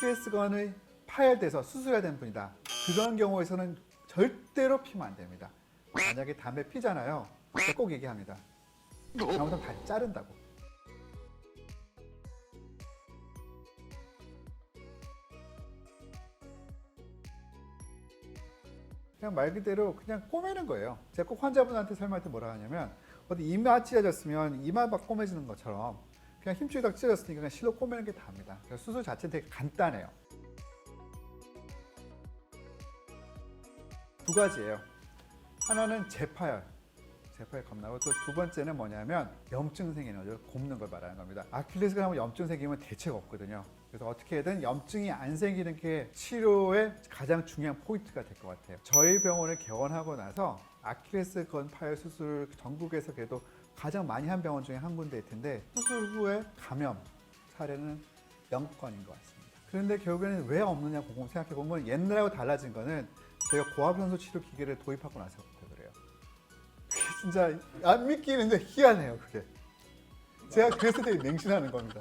아킬레스건이 파열돼서 수술해야 되는 분이다. 그런 경우에서는 절대로 피면 안 됩니다. 만약에 담배 피잖아요. 제가 꼭 얘기합니다. 잘못하면 다리 자른다고. 그냥 말 그대로 그냥 꼬매는 거예요. 제가 꼭 환자분한테 설명할 때 뭐라 하냐면 어디 이마 찢어졌으면 이마 막 꼬매지는 것처럼 그냥 힘줄이 딱 찢어졌으니까 그냥 실로 꼬매는 게 다입니다. 수술 자체는 되게 간단해요. 두 가지예요. 하나는 재파열 겁나고 또 두 번째는 뭐냐면 염증 생기는 거죠. 곱는 걸 말하는 겁니다. 아킬레스건 하면 염증 생기면 대책 없거든요. 그래서 어떻게든 염증이 안 생기는 게 치료의 가장 중요한 포인트가 될 것 같아요. 저희 병원을 개원하고 나서 아킬레스건 파열 수술 전국에서 그래도 가장 많이 한 병원 중에 한 군데일 텐데 수술 후에 감염 사례는 0건인 것 같습니다. 그런데 결국에는 왜 없느냐 곰곰 생각해 보면 옛날하고 달라진 거는 저희가 고압연소 치료 기계를 도입하고 나서부터 그래요. 그게 진짜 안 믿기는데 희한해요. 그게 제가 그래서 되게 맹신하는 겁니다.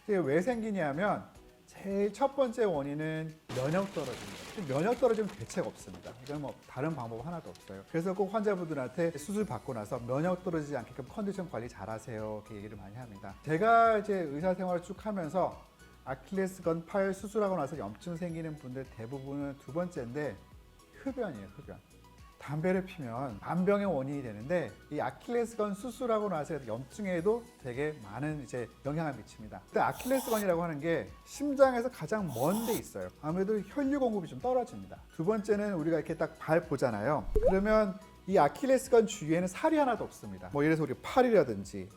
이게 왜 생기냐면 제일 첫 번째 원인은 면역 떨어집니다. 면역 떨어지면 대책 없습니다. 이건 뭐 다른 방법 하나도 없어요. 그래서 꼭 환자분들한테 수술 받고 나서 면역 떨어지지 않게끔 컨디션 관리 잘 하세요. 이렇게 얘기를 많이 합니다. 제가 이제 의사 생활을 쭉 하면서 아킬레스건 파열 수술하고 나서 염증 생기는 분들 대부분은 두 번째인데 흡연이에요. 흡연. 담배를 피면 만병의 원인이 되는데 이 아킬레스건 수술하고 나서 염증에도 되게 많은 이제 영향을 미칩니다. 근데 아킬레스건이라고 하는 게 심장에서 가장 먼 데 있어요. 아무래도 혈류 공급이 좀 떨어집니다. 두 번째는 우리가 이렇게 딱 발 보잖아요. 그러면 이 아킬레스건 주위에는 살이 하나도 없습니다. 뭐 예를 들어서 우리 팔이라든지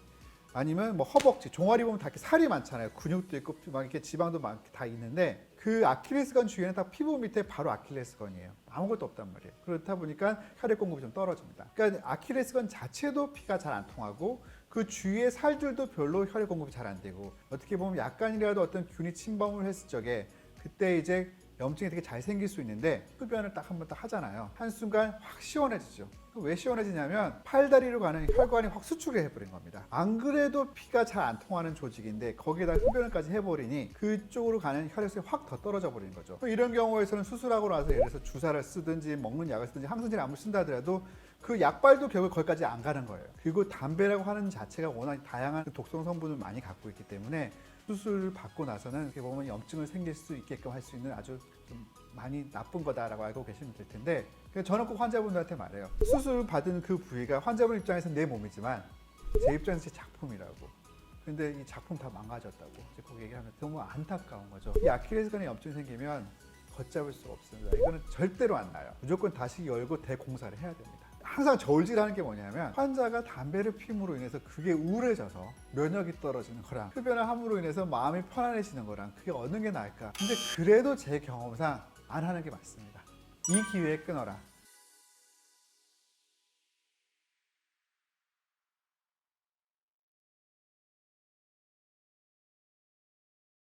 아니면 뭐 허벅지, 종아리 보면 다 이렇게 살이 많잖아요. 근육도 있고 막 이렇게 지방도 막 다 있는데 그 아킬레스건 주위에는 다 피부 밑에 바로 아킬레스건이에요. 아무것도 없단 말이에요. 그렇다 보니까 혈액 공급이 좀 떨어집니다. 그러니까 아킬레스건 자체도 피가 잘 안 통하고 그 주위의 살들도 별로 혈액 공급이 잘 안 되고 어떻게 보면 약간이라도 어떤 균이 침범을 했을 적에 그때 이제 염증이 되게 잘 생길 수 있는데 흡연을 딱 한 번 딱 하잖아요. 한순간 확 시원해지죠. 왜 시원해지냐면 팔다리로 가는 혈관이 확 수축을 해버린 겁니다. 안 그래도 피가 잘 안 통하는 조직인데 거기에다 흡연을까지 해버리니 그쪽으로 가는 혈액순이 확 더 떨어져 버리는 거죠. 이런 경우에서는 수술하고 나서 예를 들어서 주사를 쓰든지 먹는 약을 쓰든지 항생제를 아무리 쓴다 하더라도 그 약발도 결국 거기까지 안 가는 거예요. 그리고 담배라고 하는 자체가 워낙 다양한 독성 성분을 많이 갖고 있기 때문에 수술을 받고 나서는 이렇게 보면 염증을 생길 수 있게끔 할 수 있는 아주 좀 많이 나쁜 거다라고 알고 계시면 될 텐데 저는 꼭 환자분들한테 말해요. 수술 받은 그 부위가 환자분 입장에서는 내 몸이지만 제 입장에서 제 작품이라고. 근데 이 작품 다 망가졌다고 꼭 얘기하면 너무 안타까운 거죠. 이 아킬레스건에 염증이 생기면 걷잡을 수가 없습니다. 이거는 절대로 안 나요. 무조건 다시 열고 대공사를 해야 됩니다. 항상 저울질하는 게 뭐냐면 환자가 담배를 피움으로 인해서 그게 우울해져서 면역이 떨어지는 거랑 흡연을 함으로 인해서 마음이 편안해지는 거랑 그게 어느 게 나을까? 근데 그래도 제 경험상 안 하는 게 맞습니다. 이 기회에 끊어라.